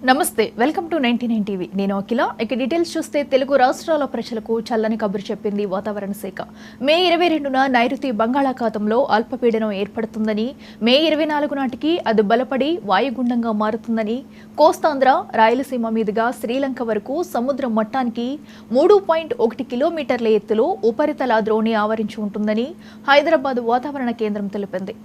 నమస్తే welcome to 99 TV నేను అఖిల ఇక డీటెయిల్స్ చూస్తే తెలుగు రాష్ట్రాల ప్రజలకు చల్లని కబురు చెప్పింది వాతావరణ శాఖ మే 22న నైరుతి బంగాళాఖాతంలో అల్పపీడనం ఏర్పడుతుందని మే 24 నాటికి అది బలపడి వాయుగుండంగా మారుతుందని కోస్తాంధ్ర రాయలసీమ మీదుగా శ్రీలంక వరకు సముద్ర మట్టానికి 3.1 కిలోమీటర్ల ఎత్తులో ఉపరితల ద్రోణి ఆవరించి ఉంటుందని హైదరాబాద్ వాతావరణ కేంద్రం తెలిపింది.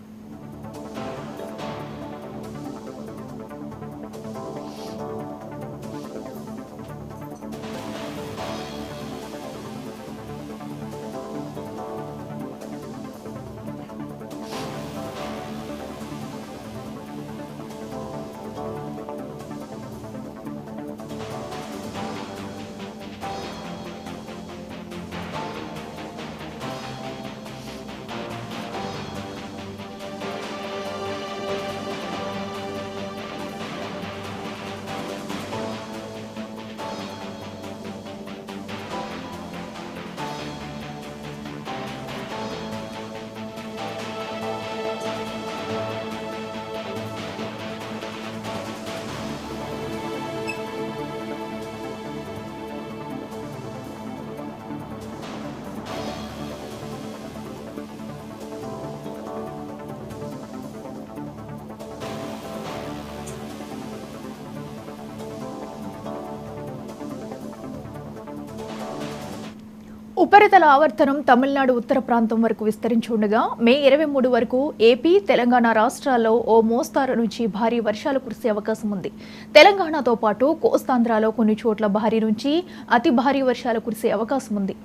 ఉపరితల ఆవర్తనం తమిళనాడు ఉత్తర ప్రాంతం వరకు విస్తరించి ఉండగా మే 23 వరకు ఏపీ తెలంగాణ రాష్ట్రాల్లో ఓ మోస్తారు నుంచి భారీ వర్షాలు కురిసే అవకాశం ఉంది. తెలంగాణతో పాటు కోస్తాంధ్రలో కొన్ని చోట్ల భారీ నుంచి అతి భారీ వర్షాలు కురిసే అవకాశం ఉంది.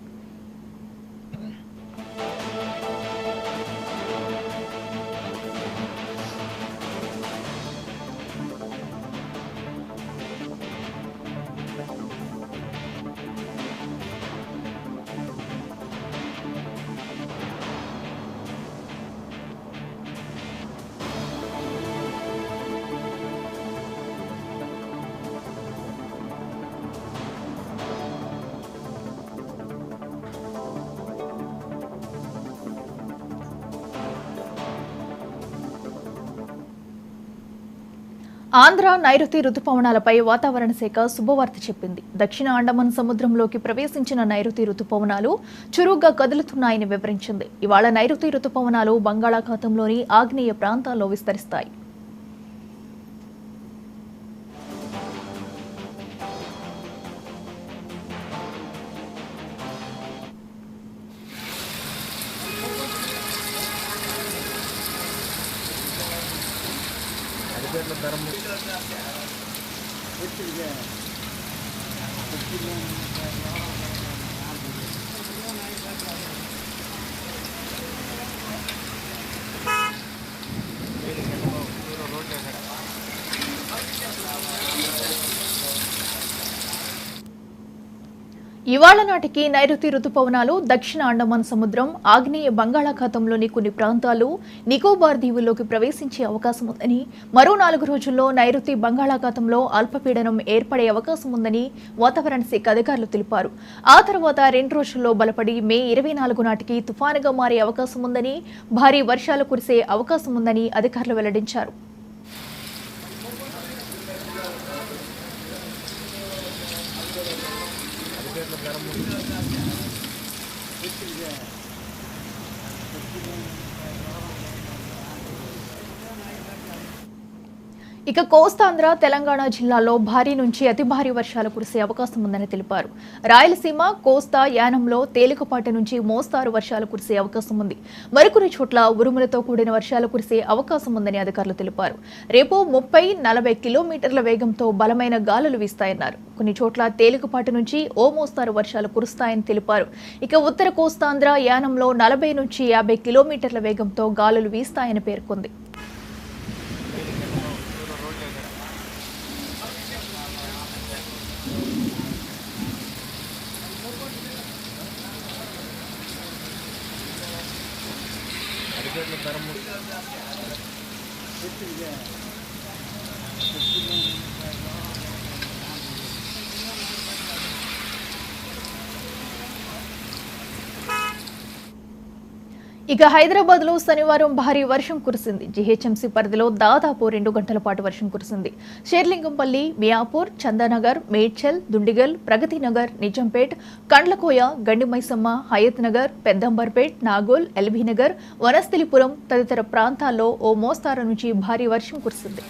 ఆంధ్ర నైరుతి రుతుపవనాలపై వాతావరణ శాఖ శుభవార్త చెప్పింది. దక్షిణ అండమాన్ సముద్రంలోకి ప్రవేశించిన నైరుతి రుతుపవనాలు చురుగ్గా కదులుతున్నాయని వివరించింది. ఇవాళ నైరుతి రుతుపవనాలు బంగాళాఖాతంలోని ఆగ్నేయ ప్రాంతాల్లో విస్తరిస్తాయి. ఇవాళ నాటికి నైరుతి రుతుపవనాలు దక్షిణ అండమాన్ సముద్రం, ఆగ్నేయ బంగాళాఖాతంలోని కొన్ని ప్రాంతాలు, నికోబార్ దీవుల్లోకి ప్రవేశించే అవకాశం ఉందని, మరో 4 రోజుల్లో నైరుతి బంగాళాఖాతంలో అల్పపీడనం ఏర్పడే అవకాశం ఉందని వాతావరణ శాఖ అధికారులు తెలిపారు. ఆ తర్వాత 2 రోజుల్లో బలపడి మే 24 నాటికి తుఫానుగా మారే అవకాశం ఉందని, భారీ వర్షాలు కురిసే అవకాశం ఉందని అధికారులు వెల్లడించారు. ఇక కోస్తాంధ్ర, తెలంగాణ జిల్లాల్లో భారీ నుంచి అతి భారీ వర్షాలు కురిసే అవకాశం ఉందని తెలిపారు. రాయలసీమ, కోస్తా, యానంలో తేలికపాటి నుంచి మోస్తారు వర్షాలు కురిసే అవకాశం ఉంది. మరికొన్ని చోట్ల ఉరుములతో కూడిన వర్షాలు కురిసే అవకాశం ఉందని అధికారులు తెలిపారు. రేపు 30-40 కిలోమీటర్ల వేగంతో బలమైన గాలులు వీస్తాయన్నారు. కొన్ని చోట్ల తేలికపాటి నుంచి ఓ మోస్తారు వర్షాలు కురుస్తాయని తెలిపారు. ఇక ఉత్తర కోస్తాంధ్ర, యానంలో 40-50 కిలోమీటర్ల వేగంతో గాలులు వీస్తాయని పేర్కొంది. ఇక హైదరాబాద్ లో శనివారం భారీ వర్షం కురిసింది. జీహెచ్ఎంసీ పరిధిలో దాదాపు 2 గంటల పాటు వర్షం కురిసింది. షేర్లింగంపల్లి, మియాపూర్, చందానగర్, మేడ్చల్, దుండిగల్, ప్రగతి నగర్, నిజాంపేట్, కండ్లకోయ, గండిమైసమ్మ, హయత్ నగర్, పెద్దంబర్పేట్, నాగోల్, ఎల్బీ నగర్, వనస్థలిపురం తదితర ప్రాంతాల్లో ఓ మోస్తారు నుంచి భారీ వర్షం కురిసింది.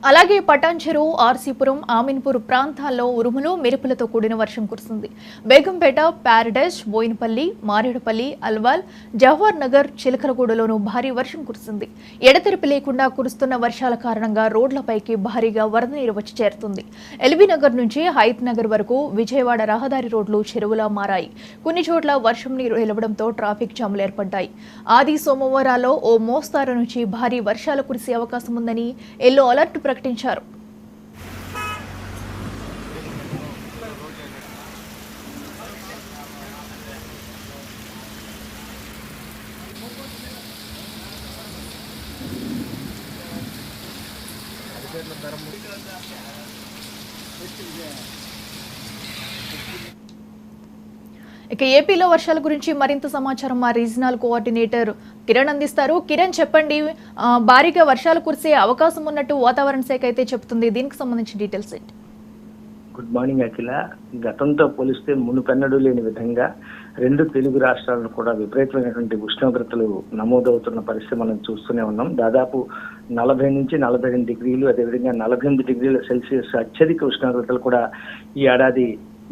అలాగే పటాన్ చెరువు, ఆర్సీపురం, ఆమీన్పూర్ ప్రాంతాల్లో ఉరుములు, మెరుపులతో కూడిన వర్షం కురిసింది. బేగంపేట, ప్యారడైజ్, బోయినపల్లి, మారేడుపల్లి, అల్వాల్, జవహర్ నగర్, చిలకలగూడలోనూ భారీ వర్షం కురిసింది. ఎడతెరిపి లేకుండా కురుస్తున్న వర్షాల కారణంగా రోడ్లపైకి భారీగా వరద నీరు వచ్చి చేరుతుంది. ఎల్బీ నగర్ నుంచి హయత్ నగర్ వరకు విజయవాడ రహదారి రోడ్లు చెరువులా మారాయి. కొన్ని చోట్ల వర్షం నీరు నిలవడంతో ట్రాఫిక్ జాములు ఏర్పడ్డాయి. ఆది సోమవారాల్లో ఓ మోస్తారు నుంచి భారీ వర్షాలు కురిసే అవకాశం ఉందని ఎల్లో అలర్ట్ ప్రకటించారు. ఇక ఏపీలో వర్షాల గురించి మరింత సమాచారం మా రీజనల్ కోఆర్డినేటర్ కిరణ్ అందిస్తారు. కిరణ్, చెప్పండి, భారీగా వర్షాలు కురిసే అవకాశం ఉన్నట్టు వాతావరణ శాఖ అయితే చెప్తుంది. దీనికి సంబంధించిన డీటెయిల్స్ ఏంటి? గుడ్ మార్నింగ్ అఖిల. గతంతో పోలిస్తే మునుపెన్నడూ లేని విధంగా 2 తెలుగు రాష్ట్రాలను కూడా విపరీతమైనటువంటి ఉష్ణోగ్రతలు నమోదవుతున్న పరిస్థితి మనం చూస్తూనే ఉన్నాం. దాదాపు 40 నుంచి 42 డిగ్రీలు, అదేవిధంగా 48 డిగ్రీల సెల్సియస్ అత్యధిక ఉష్ణోగ్రతలు కూడా ఈ ఏడాది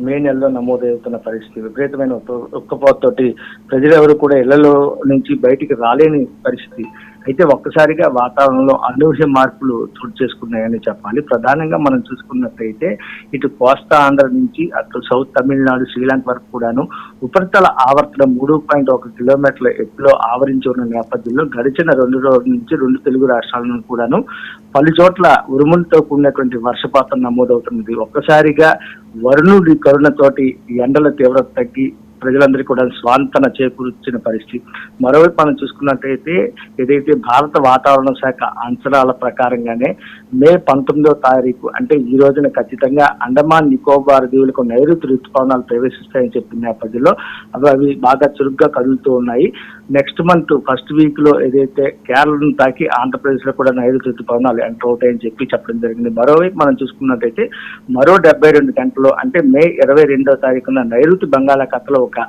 మే నెలలో నమోదవుతున్న పరిస్థితి. విపరీతమైన ఉక్కపోతతోటి ప్రజలెవరూ కూడా ఇళ్లలో నుంచి బయటికి రాలేని పరిస్థితి. అయితే ఒక్కసారిగా వాతావరణంలో అనూహ్య మార్పులు చోటు చేసుకున్నాయని చెప్పాలి. ప్రధానంగా మనం చూసుకున్నట్లయితే ఇటు కోస్తా ఆంధ్ర నుంచి అటు సౌత్ తమిళనాడు, శ్రీలంక వరకు కూడాను ఉపరితల ఆవర్తనం 3.1 కిలోమీటర్ల ఎత్తులో ఆవరించి ఉన్న నేపథ్యంలో గడిచిన 2 రోజుల నుంచి 2 తెలుగు రాష్ట్రాలను కూడాను పలు చోట్ల ఉరుములతో కూడినటువంటి వర్షపాతం నమోదవుతున్నది. ఒక్కసారిగా వరుణుడి కరుణతోటి ఎండల తీవ్రత తగ్గి ప్రజలందరికీ కూడా స్వాంతన చేకూర్చిన పరిస్థితి. మరోవైపు మనం చూసుకున్నట్టయితే ఏదైతే భారత వాతావరణ శాఖ అంచనాల ప్రకారంగానే మే 19వ తారీఖు అంటే ఈ రోజున ఖచ్చితంగా అండమాన్ నికోబార్ దీవులకు నైరుతి ఋతుపవనాలు ప్రవేశిస్తాయని చెప్పిన నేపథ్యంలో అవి బాగా చురుగ్గా కదులుతూ ఉన్నాయి. నెక్స్ట్ మంత్ ఫస్ట్ వీక్ లో ఏదైతే కేరళను తాకి ఆంధ్రప్రదేశ్ లో కూడా నైరుతి ఋతుపవనాలు ఎంటర్ అవుతాయని చెప్పడం జరిగింది. మరోవైపు మనం చూసుకున్నట్టయితే మరో 72 గంటల్లో అంటే మే 22వ తారీఖున నైరుతి బంగాళాఖాతంలో ఒక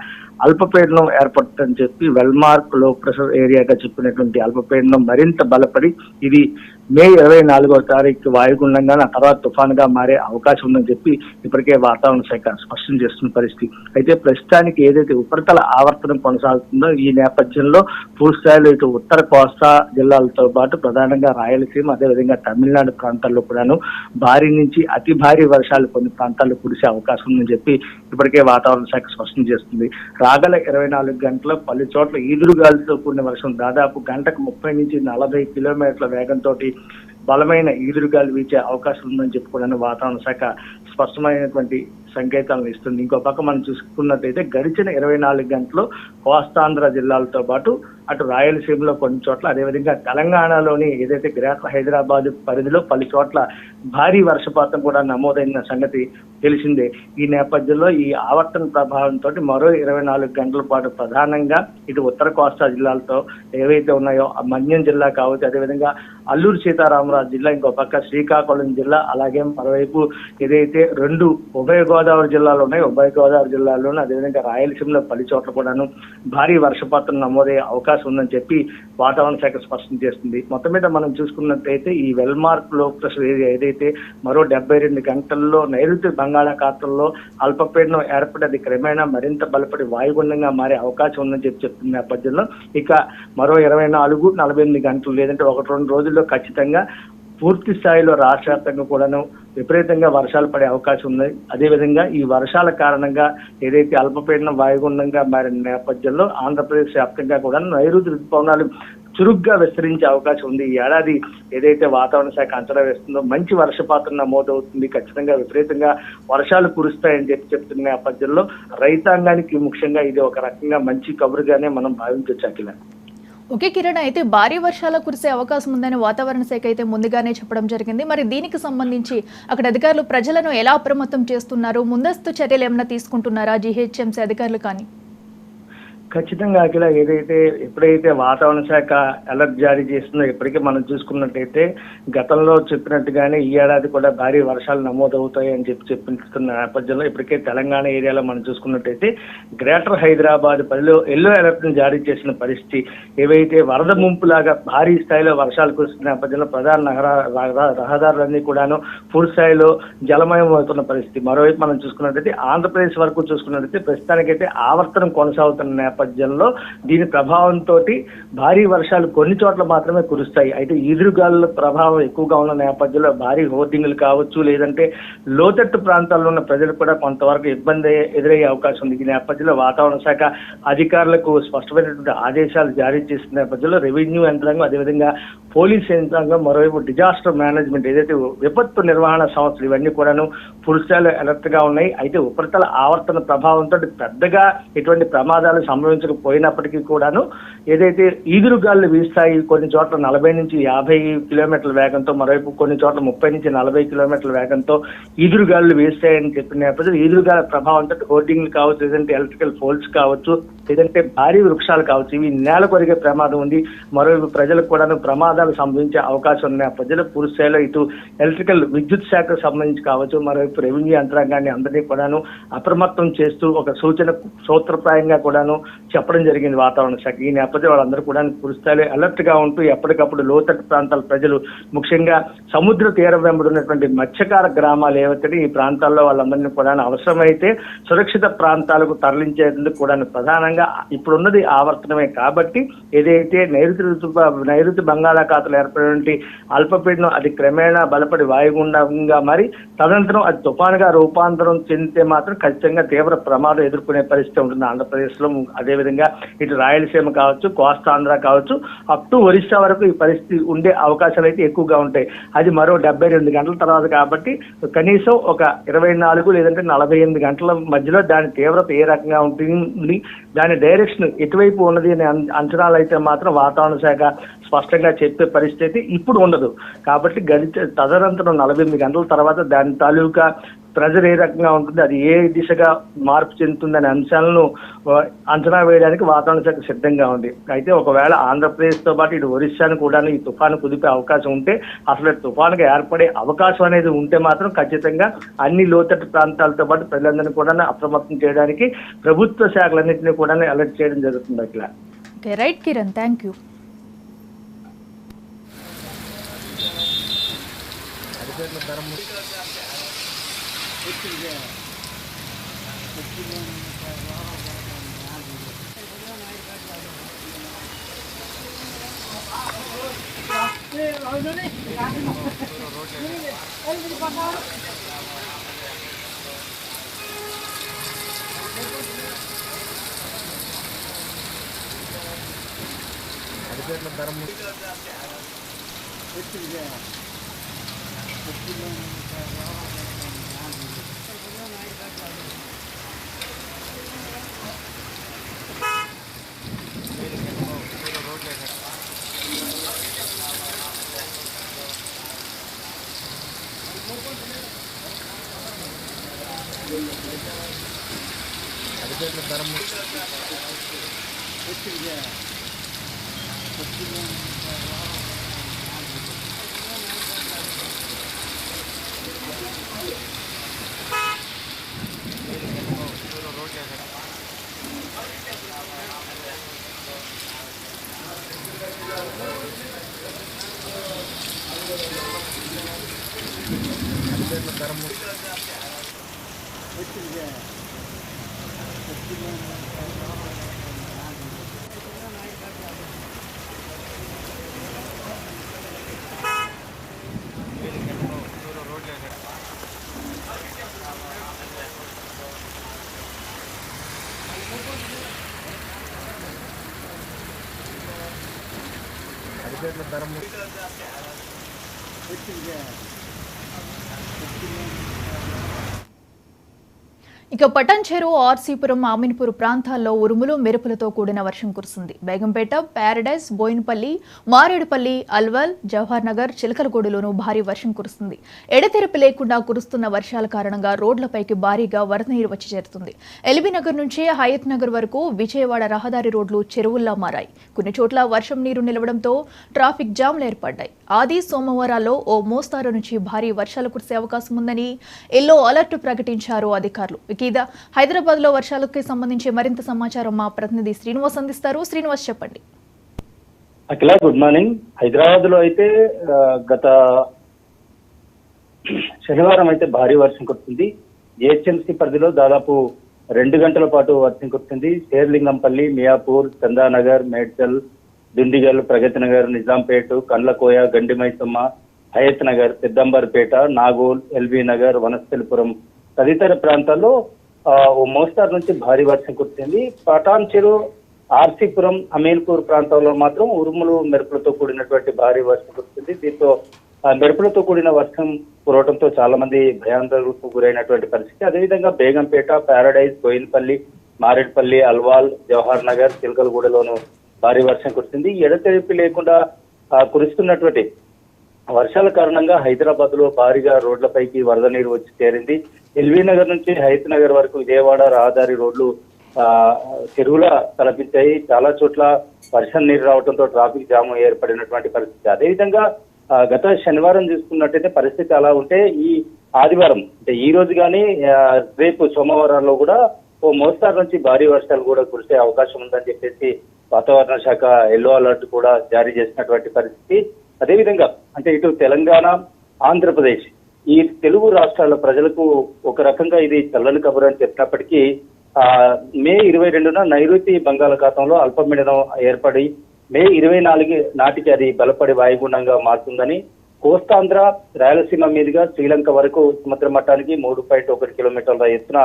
అల్పపీడనం ఏర్పడుతుందని చెప్పి వెల్మార్క్ లో ప్రెషర్ ఏరియాగా చెప్పినటువంటి అల్పపీడనం మరింత బలపడి ఇది మే 24వ తారీఖు వాయుగుండంగా ఆ తర్వాత తుఫానుగా మారే అవకాశం ఉందని చెప్పి ఇప్పటికే వాతావరణ శాఖ స్పష్టం చేస్తున్న పరిస్థితి. అయితే ప్రస్తుతానికి ఏదైతే ఉపరితల ఆవర్తనం కొనసాగుతుందో ఈ నేపథ్యంలో పూర్తిస్థాయిలో ఇటు ఉత్తర కోస్తా జిల్లాలతో పాటు ప్రధానంగా రాయలసీమ, అదేవిధంగా తమిళనాడు ప్రాంతాల్లో కూడాను భారీ నుంచి అతి భారీ వర్షాలు కొన్ని ప్రాంతాల్లో కురిసే అవకాశం ఉందని చెప్పి ఇప్పటికే వాతావరణ శాఖ స్పష్టం చేస్తుంది. రాగల 24 గంటల పలు చోట్ల ఈదురుగాలితో కూడిన వర్షం దాదాపు గంటకు 30 నుంచి 40 కిలోమీటర్ల వేగంతో బలమైన ఈదురుగాలి వీచే అవకాశం ఉందని చెప్పుకోవడానికి వాతావరణ శాఖ స్పష్టమైనటువంటి సంకేతాలను ఇస్తుంది. ఇంకో పక్క మనం చూసుకున్నట్టయితే గడిచిన 24 గంటలు కోస్తాంధ్ర జిల్లాలతో పాటు అటు రాయలసీమలో కొన్ని చోట్ల, అదేవిధంగా తెలంగాణలోని ఏదైతే గ్రేటర్ హైదరాబాద్ పరిధిలో పలు చోట్ల భారీ వర్షపాతం కూడా నమోదైన సంగతి తెలిసిందే. ఈ నేపథ్యంలో ఈ ఆవర్తన ప్రభావంతో మరో 24 గంటల పాటు ప్రధానంగా ఇటు ఉత్తర కోస్తా జిల్లాలతో ఏవైతే ఉన్నాయో మన్యం జిల్లా కావచ్చు, అదేవిధంగా అల్లూరు సీతారామరాజు జిల్లా, ఇంకో పక్క శ్రీకాకుళం జిల్లా, అలాగే మరోవైపు ఏదైతే 2 ఉభయ గోదావరి జిల్లాలు ఉన్నాయి, ఉభయ గోదావరి జిల్లాలోనూ అదేవిధంగా రాయలసీమలో పలు చోట్ల కూడాను భారీ వర్షపాతం నమోదయ్యే అవకాశం అవకాశం ఉందని చెప్పి వాతావరణ శాఖ స్పష్టం చేస్తుంది. మొత్తం మీద మనం చూసుకున్నట్టయితే ఈ వెల్మార్క్ లో ప్రెషర్ ఏరియా ఏదైతే మరో 72 గంటల్లో నైరుతి బంగాళాఖాతంలో అల్పపీడనం ఏర్పడి అది క్రమేణా మరింత బలపడి వాయుగుండంగా మారే అవకాశం ఉందని చెప్తున్న నేపథ్యంలో ఇక మరో 24-48 గంటలు లేదంటే 1-2 రోజుల్లో ఖచ్చితంగా పూర్తి స్థాయిలో రాష్ట్ర వ్యాప్తంగా కూడాను విపరీతంగా వర్షాలు పడే అవకాశం ఉంది. అదేవిధంగా ఈ వర్షాల కారణంగా ఏదైతే అల్పపీడనం వాయుగుండంగా మారిన నేపథ్యంలో ఆంధ్రప్రదేశ్ వ్యాప్తంగా కూడా నైరుతి ఋతుపవనాలు చురుగ్గా విస్తరించే అవకాశం ఉంది. ఈ ఏడాది ఏదైతే వాతావరణ శాఖ అంచనా వేస్తుందో మంచి వర్షపాతం నమోదవుతుంది, ఖచ్చితంగా విపరీతంగా వర్షాలు కురుస్తాయని చెప్తున్న నేపథ్యంలో రైతాంగానికి ముఖ్యంగా ఇది ఒక రకంగా మంచి కబురుగానే మనం భావించవచ్చు అఖిల. ఓకే కిరణ్, అయితే భారీ వర్షాలు కురిసే అవకాశం ఉందని వాతావరణ శాఖ అయితే ముందుగానే చెప్పడం జరిగింది. మరి దీనికి సంబంధించి అక్కడ అధికారులు ప్రజలను ఎలా అప్రమత్తం చేస్తున్నారు? ముందస్తు చర్యలు ఏమైనా తీసుకుంటున్నారా జీహెచ్ఎంసీ అధికారులు కానీ? ఖచ్చితంగా అఖిల, ఎప్పుడైతే వాతావరణ శాఖ అలర్ట్ జారీ చేస్తుందో ఇప్పటికీ మనం చూసుకున్నట్టయితే గతంలో చెప్పినట్టుగానే ఈ ఏడాది కూడా భారీ వర్షాలు నమోదవుతాయి అని చెప్పిస్తున్న నేపథ్యంలో ఇప్పటికే తెలంగాణ ఏరియాలో మనం చూసుకున్నట్టయితే గ్రేటర్ హైదరాబాద్ పరిధిలో ఎల్లో అలర్ట్ ను జారీ చేసిన పరిస్థితి. ఏవైతే వరద ముంపులాగా భారీ స్థాయిలో వర్షాలు కురుస్తున్న నేపథ్యంలో ప్రధాన రహదారులన్నీ కూడాను పూర్తి స్థాయిలో జలమయం అవుతున్న పరిస్థితి. మరోవైపు మనం చూసుకున్నట్టయితే ఆంధ్రప్రదేశ్ వరకు చూసుకున్నట్టయితే ప్రస్తుతానికైతే ఆవర్తనం కొనసాగుతున్న నేపథ్యంలో దీని ప్రభావంతో భారీ వర్షాలు కొన్ని చోట్ల మాత్రమే కురుస్తాయి. అయితే ఈదురుగాలుల ప్రభావం ఎక్కువగా ఉన్న నేపథ్యంలో భారీ హోర్డింగ్లు కావచ్చు, లేదంటే లోతట్టు ప్రాంతాల్లో ఉన్న ప్రజలకు కూడా కొంతవరకు ఇబ్బంది ఎదురయ్యే అవకాశం ఉంది. ఈ నేపథ్యంలో వాతావరణ శాఖ అధికారులకు స్పష్టమైనటువంటి ఆదేశాలు జారీ చేసిన నేపథ్యంలో రెవెన్యూ యంత్రాంగం, అదేవిధంగా పోలీస్ యంత్రాంగం, మరోవైపు డిజాస్టర్ మేనేజ్మెంట్ ఏదైతే విపత్తు నిర్వహణ సంస్థలు ఇవన్నీ కూడాను పూర్తిస్థాయిలో అలర్ట్ గా ఉన్నాయి. అయితే ఉపరితల ఆవర్తన ప్రభావంతో పెద్దగా ఎటువంటి ప్రమాదాలు సంభవించకపోయినప్పటికీ కూడాను ఏదైతే ఈదురుగాలు వీస్తాయి, కొన్ని చోట్ల 40-50 కిలోమీటర్ల వేగంతో, మరోవైపు కొన్ని చోట్ల 30-40 కిలోమీటర్ల వేగంతో ఈదురుగాలు వీస్తాయని చెప్పిన నేపథ్యంలో ఈదురుగాల ప్రభావంతో హోర్డింగ్లు కావచ్చు, లేదంటే ఎలక్ట్రికల్ పోల్స్ కావచ్చు, లేదంటే భారీ వృక్షాలు కావచ్చు, ఇవి నేల కొరిగే ప్రమాదం ఉంది. మరోవైపు ప్రజలకు కూడాను ప్రమాదాలు సంభవించే అవకాశం ఉన్న ప్రజలు పూర్తి స్థాయిలో ఇటు ఎలక్ట్రికల్ విద్యుత్ శాఖకు సంబంధించి కావచ్చు, మరోవైపు రెవెన్యూ యంత్రాంగాన్ని అందరినీ కూడాను అప్రమత్తం చేస్తూ ఒక సూత్రప్రాయంగా కూడాను చెప్పడం జరిగింది వాతావరణ శాఖ. ఈ నేపథ్యంలో వాళ్ళందరూ కూడా పూర్తి స్థాయిలో అలర్ట్ గా ఉంటూ ఎప్పటికప్పుడు లోతట్టు ప్రాంతాల ప్రజలు, ముఖ్యంగా సముద్ర తీరం వెంబడి ఉన్నటువంటి మత్స్యకార గ్రామాలు ఏవైతే ఈ ప్రాంతాల్లో వాళ్ళందరినీ కూడా అవసరమైతే సురక్షిత ప్రాంతాలకు తరలించేందుకు కూడా ప్రధానంగా ఇప్పుడున్నది ఆవర్తనమే. కాబట్టి ఏదైతే నైరుతి బంగాళాఖాతంలో ఏర్పడినటువంటి అల్పపీడనం అది క్రమేణా బలపడి వాయుగుండంగా మరి తదనంతరం అది తుఫానుగా రూపాంతరం చెందితే మాత్రం ఖచ్చితంగా తీవ్ర ప్రమాదం ఎదుర్కొనే పరిస్థితి ఉంటుంది ఆంధ్రప్రదేశ్ లో. అదేవిధంగా ఇటు రాయలసీమ కావచ్చు, కోస్తాంధ్ర కావచ్చు, అప్ టు ఒరిస్సా వరకు ఈ పరిస్థితి ఉండే అవకాశాలు అయితే ఎక్కువగా ఉంటాయి. అది మరో 72 గంటల తర్వాత కాబట్టి కనీసం ఒక 24 లేదంటే 48 గంటల మధ్యలో దాని తీవ్రత ఏ రకంగా ఉంటుంది, దాని డైరెక్షన్ ఎటువైపు ఉన్నది అనే అంచనాలు అయితే మాత్రం వాతావరణ శాఖ స్పష్టంగా చెప్పే పరిస్థితి ఇప్పుడు ఉండదు. కాబట్టి తదనంతరం 48 గంటల తర్వాత దాని తాలూకా ప్రెజర్ ఏ రకంగా ఉంటుంది, అది ఏ దిశగా మార్పు చెందుతుందనే అంశాలను అంచనా వేయడానికి వాతావరణ శాఖ సిద్ధంగా ఉంది. అయితే ఒకవేళ ఆంధ్రప్రదేశ్ తో పాటు ఇటు ఒరిస్సాను కూడా ఈ తుఫాను కుదిపే అవకాశం ఉంటే, అసలు తుఫానుగా ఏర్పడే అవకాశం అనేది ఉంటే మాత్రం ఖచ్చితంగా అన్ని లోతట్టు ప్రాంతాలతో పాటు ప్రజలందరినీ కూడా అప్రమత్తం చేయడానికి ప్రభుత్వ శాఖలన్నింటినీ కూడా అలర్ట్ చేయడం జరుగుతుంది అట్లా. Right Kiran, thank you. ఇక పటాన్చెరు, ఆర్సీపురం, ఆమిన్పూర్ ప్రాంతాల్లో ఉరుములు మెరుపులతో కూడిన వర్షం కురుస్తుంది. బేగంపేట, ప్యారడైజ్, బోయినపల్లి, మారేడుపల్లి, అల్వాల్, జవహర్ నగర్, చిలకలగూడలోనూ భారీ వర్షం కురుస్తుంది. ఎడతెరపి లేకుండా కురుస్తున్న వర్షాల కారణంగా రోడ్లపైకి భారీగా వరద నీరు వచ్చి చేరుతుంది. ఎల్బీ నగర్ నుంచి హయత్ నగర్ వరకు విజయవాడ రహదారి రోడ్లు చెరువుల్లా మారాయి. కొన్ని చోట్ల వర్షం నీరు నిలవడంతో ట్రాఫిక్ జామ్లు ఏర్పడ్డాయి. ఆది, సోమవారాల్లో ఓ మోస్తారు నుంచి భారీ వర్షాలు కురిసే అవకాశం ఉందని ఎల్లో అలర్ట్ ప్రకటించారు అధికారులు. హైదరాబాద్ లో వర్షాలకు సంబంధించి మరింత సమాచారం మా ప్రతినిధి శ్రీనివాస్ అందిస్తారు. శ్రీనివాస్, చెప్పండి. అఖిల, గుడ్ మార్నింగ్. హైదరాబాద్ లో అయితే గత శనివారం అయితే భారీ వర్షం కురుతుంది. జిహెచ్ఎంసీ పరిధిలో దాదాపు 2 గంటల పాటు వర్షం కురుతుంది. శేర్లింగంపల్లి, మియాపూర్, చందానగర్, మేడ్చల్, దుండిగల్, ప్రగతి నగర్, నిజాంపేట, కండ్లకోయ, గండిమైసమ్మ, హయత్ నగర్, పెద్దంబర్పేట, నాగోల్, ఎల్బీ నగర్, వనస్థలిపురం తదితర ప్రాంతాల్లో ఓ మోస్తారు నుంచి భారీ వర్షం కురిసింది. పటాన్చెరు, ఆర్సీపురం, అమీన్పూర్ ప్రాంతాల్లో మాత్రం ఉరుములు మెరుపులతో కూడినటువంటి భారీ వర్షం కురిసింది. దీంతో మెరుపులతో కూడిన వర్షం కురవడంతో చాలా మంది భయాందోళనకు గురైనటువంటి పరిస్థితి. అదేవిధంగా బేగంపేట, ప్యారడైజ్, బోయినపల్లి, మారేడుపల్లి, అల్వాల్, జవహర్ నగర్, చిలకలగూడలోనూ భారీ వర్షం కురిసింది. ఎడతెరిపి లేకుండా కురుస్తున్నటువంటి వర్షాల కారణంగా హైదరాబాద్ లో భారీగా రోడ్లపైకి వరద నీరు వచ్చి చేరింది. ఎల్బీ నగర్ నుంచి హయత్ నగర్ వరకు విజయవాడ రహదారి రోడ్లు చెరువుల తలపించాయి. చాలా చోట్ల వర్షం నీరు రావడంతో ట్రాఫిక్ జామ్ ఏర్పడినటువంటి పరిస్థితి. అదేవిధంగా గత శనివారం చూసుకున్నట్టయితే పరిస్థితి అలా ఉంటే ఈ ఆదివారం అంటే ఈ రోజు కానీ రేపు సోమవారాల్లో కూడా ఓ మోస్తారు నుంచి భారీ వర్షాలు కూడా కురిసే అవకాశం ఉందని చెప్పేసి వాతావరణ శాఖ ఎల్లో అలర్ట్ కూడా జారీ చేసినటువంటి పరిస్థితి. అదేవిధంగా అంటే ఇటు తెలంగాణ, ఆంధ్రప్రదేశ్ ఈ తెలుగు రాష్ట్రాల ప్రజలకు ఒక రకంగా ఇది చల్లని కబురు అని చెప్పినప్పటికీ మే 22న నైరుతి బంగాళాఖాతంలో అల్పపీడనం ఏర్పడి మే 24 నాటికి అది బలపడి వాయుగుండంగా మారుతుందని, కోస్తాంధ్ర, రాయలసీమ మీదుగా శ్రీలంక వరకు సముద్ర మట్టానికి 3.1 కిలోమీటర్ల ఎత్తున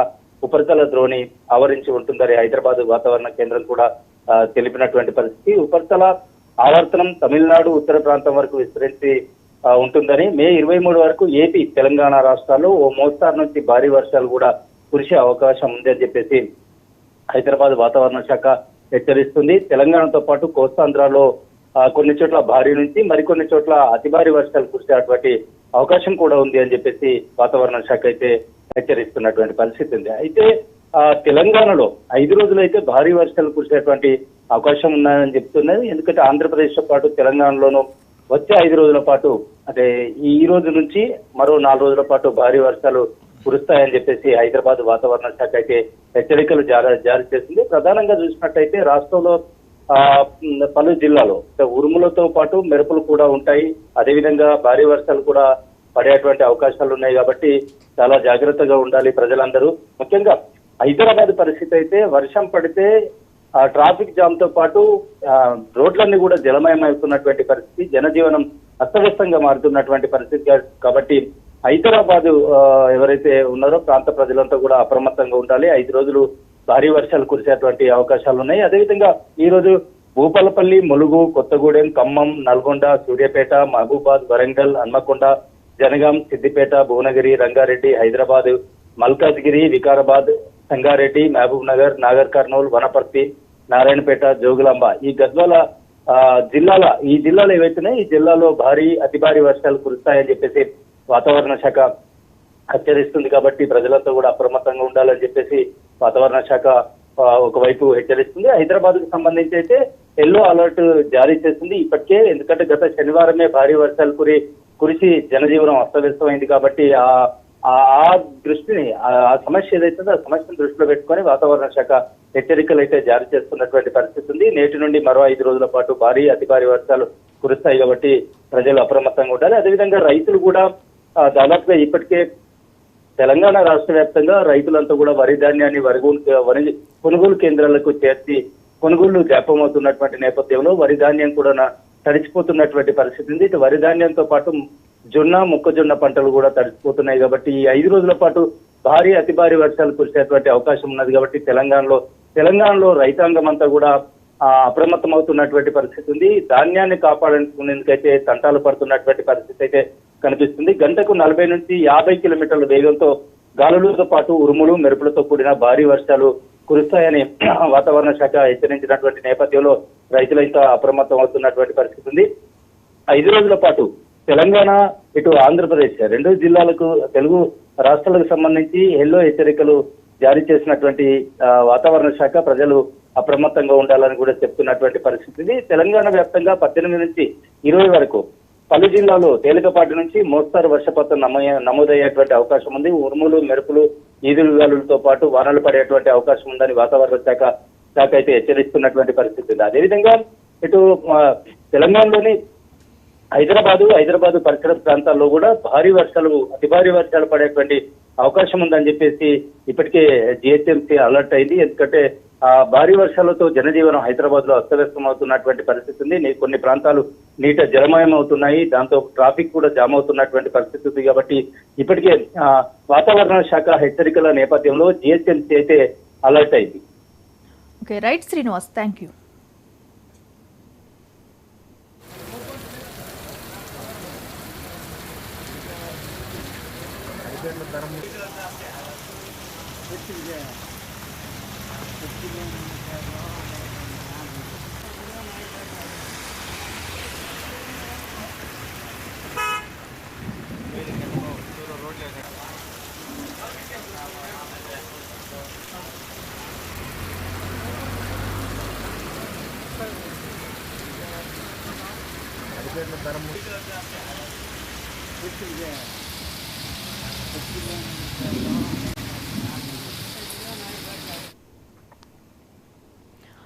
ఉపరితల ద్రోణి ఆవరించి ఉంటుందని హైదరాబాద్ వాతావరణ కేంద్రం కూడా తెలిపినటువంటి పరిస్థితి. ఉపరితల ఆవర్తనం తమిళనాడు ఉత్తర ప్రాంతం వరకు విస్తరించి ఉంటుందని, మే 23 వరకు ఏపీ, తెలంగాణ రాష్ట్రాల్లో ఓ మోస్తారు నుంచి భారీ వర్షాలు కూడా కురిసే అవకాశం ఉంది అని చెప్పేసి హైదరాబాద్ వాతావరణ శాఖ హెచ్చరిస్తుంది. తెలంగాణతో పాటు కోస్తాంధ్రలో కొన్ని చోట్ల భారీ నుంచి మరికొన్ని చోట్ల అతి భారీ వర్షాలు కురిసేటువంటి అవకాశం కూడా ఉంది అని చెప్పేసి వాతావరణ శాఖ అయితే హెచ్చరిస్తున్నటువంటి పరిస్థితి ఉంది. అయితే తెలంగాణలో 5 రోజులు అయితే భారీ వర్షాలు కురిసేటువంటి అవకాశం ఉన్నాయని చెప్తున్నది. ఎందుకంటే ఆంధ్రప్రదేశ్ తో పాటు తెలంగాణలోనూ వచ్చే 5 రోజుల పాటు అంటే ఈ రోజు నుంచి మరో 4 రోజుల పాటు భారీ వర్షాలు కురుస్తాయని చెప్పేసి హైదరాబాద్ వాతావరణ శాఖ అయితే హెచ్చరికలు జారీ చేసింది. ప్రధానంగా చూసినట్టయితే రాష్ట్రంలో పలు జిల్లాలో ఉరుములతో పాటు మెరుపులు కూడా ఉంటాయి. అదేవిధంగా భారీ వర్షాలు కూడా పడేటువంటి అవకాశాలు ఉన్నాయి. కాబట్టి చాలా జాగ్రత్తగా ఉండాలి ప్రజలందరూ. ముఖ్యంగా హైదరాబాద్ పరిస్థితి అయితే వర్షం పడితే ట్రాఫిక్ జామ్ తో పాటు రోడ్లన్నీ కూడా జలమయమవుతున్నటువంటి పరిస్థితి, జనజీవనం అస్తవ్యస్తంగా మారుతున్నటువంటి పరిస్థితి. కాబట్టి హైదరాబాద్ ఎవరైతే ఉన్నారో ప్రాంత ప్రజలంతా కూడా అప్రమత్తంగా ఉండాలి. 5 రోజులు భారీ వర్షాలు కురిసేటువంటి అవకాశాలు ఉన్నాయి. అదేవిధంగా ఈ రోజు భూపాలపల్లి, ములుగు, కొత్తగూడెం, ఖమ్మం, నల్గొండ, సూర్యాపేట, మహబూబాద్, వరంగల్, హన్మకొండ, జనగాం, సిద్దిపేట, భువనగిరి, రంగారెడ్డి, హైదరాబాద్, మల్కాజ్గిరి, వికారాబాద్, సంగారెడ్డి, మహబూబ్ నగర్, నాగర్ కర్నూల్, వనపర్తి, నారాయణపేట, జోగులాంబ ఈ గద్వాల ఈ జిల్లాలు ఏవైతున్నాయి ఈ జిల్లాలో అతి భారీ వర్షాలు కురుస్తాయని చెప్పేసి వాతావరణ శాఖ హెచ్చరిస్తుంది. కాబట్టి ప్రజలంతా కూడా అప్రమత్తంగా ఉండాలని చెప్పేసి వాతావరణ శాఖ ఒకవైపు హెచ్చరిస్తుంది. హైదరాబాద్ కు సంబంధించి అయితే ఎల్లో అలర్ట్ జారీ చేస్తుంది ఇప్పటికే. ఎందుకంటే గత శనివారమే భారీ వర్షాలు కురిసి జనజీవనం అస్తవ్యస్తమైంది. కాబట్టి ఆ దృష్టిని ఆ సమస్య ఏదైతుందో ఆ సమస్యను దృష్టిలో పెట్టుకొని వాతావరణ శాఖ హెచ్చరికలు అయితే జారీ చేస్తున్నటువంటి పరిస్థితి ఉంది. నేటి నుండి మరో 5 రోజుల పాటు అతి భారీ వర్షాలు కురుస్తాయి. కాబట్టి ప్రజలు అప్రమత్తంగా ఉండాలి. అదేవిధంగా రైతులు కూడా దాదాపుగా ఇప్పటికే తెలంగాణ రాష్ట్ర వ్యాప్తంగా రైతులంతా కూడా వరి ధాన్యాన్ని వరి కొనుగోలు కేంద్రాలకు చేర్చి కొనుగోళ్లు జాప్యమవుతున్నటువంటి నేపథ్యంలో వరి ధాన్యం కూడా తడిచిపోతున్నటువంటి పరిస్థితి ఉంది. ఇటు వరి ధాన్యంతో పాటు జొన్న మొక్కజొన్న పంటలు కూడా తడిచిపోతున్నాయి. కాబట్టి ఈ 5 రోజుల పాటు అతి భారీ వర్షాలు కురిసేటువంటి అవకాశం ఉన్నది. కాబట్టి తెలంగాణలో రైతాంగం అంతా కూడా అప్రమత్తం అవుతున్నటువంటి పరిస్థితి ఉంది. ధాన్యాన్ని కాపాడుకునేందుకైతే తంటాలు పడుతున్నటువంటి పరిస్థితి అయితే కనిపిస్తుంది. గంటకు 40 నుంచి 50 కిలోమీటర్ల వేగంతో గాలులతో పాటు ఉరుములు మెరుపులతో కూడిన భారీ వర్షాలు కురుస్తాయని వాతావరణ శాఖ హెచ్చరించినటువంటి నేపథ్యంలో రైతులైతే అప్రమత్తం అవుతున్నటువంటి పరిస్థితి ఉంది. 5 రోజుల పాటు తెలంగాణ ఇటు ఆంధ్రప్రదేశ్ 2 జిల్లాలకు తెలుగు రాష్ట్రాలకు సంబంధించి ఎల్లో హెచ్చరికలు జారీ చేసినటువంటి వాతావరణ శాఖ ప్రజలు అప్రమత్తంగా ఉండాలని కూడా చెప్తున్నటువంటి పరిస్థితి ఉంది. తెలంగాణ వ్యాప్తంగా 18 నుంచి 20 వరకు పలు జిల్లాలో తేలికపాటి నుంచి మోస్తారు వర్షపాతం నమోదయ్యేటువంటి అవకాశం ఉంది. ఉరుములు మెరుపులు ఈదురుగాలులతో పాటు వానలు పడేటువంటి అవకాశం ఉందని వాతావరణ శాఖ అయితే హెచ్చరిస్తున్నటువంటి పరిస్థితి ఉంది. అదేవిధంగా ఇటు తెలంగాణలోని హైదరాబాదు పరిసర ప్రాంతాల్లో కూడా అతి భారీ వర్షాలు పడేటువంటి అవకాశం ఉందని చెప్పేసి ఇప్పటికే జిహెచ్ఎంసీ అలర్ట్ అయింది. ఎందుకంటే భారీ వర్షాలతో జనజీవనం హైదరాబాద్ లో అస్తవ్యస్తం అవుతున్నటువంటి పరిస్థితి ఉంది. కొన్ని ప్రాంతాలు నీట జలమయం అవుతున్నాయి. దాంతో ట్రాఫిక్ కూడా జామ్ అవుతున్నటువంటి పరిస్థితి ఉంది. కాబట్టి ఇప్పటికే వాతావరణ శాఖ హెచ్చరికల నేపథ్యంలో జిహెచ్ఎంసీ అయితే అలర్ట్ అయింది. Okay, right Srinivas, thank you.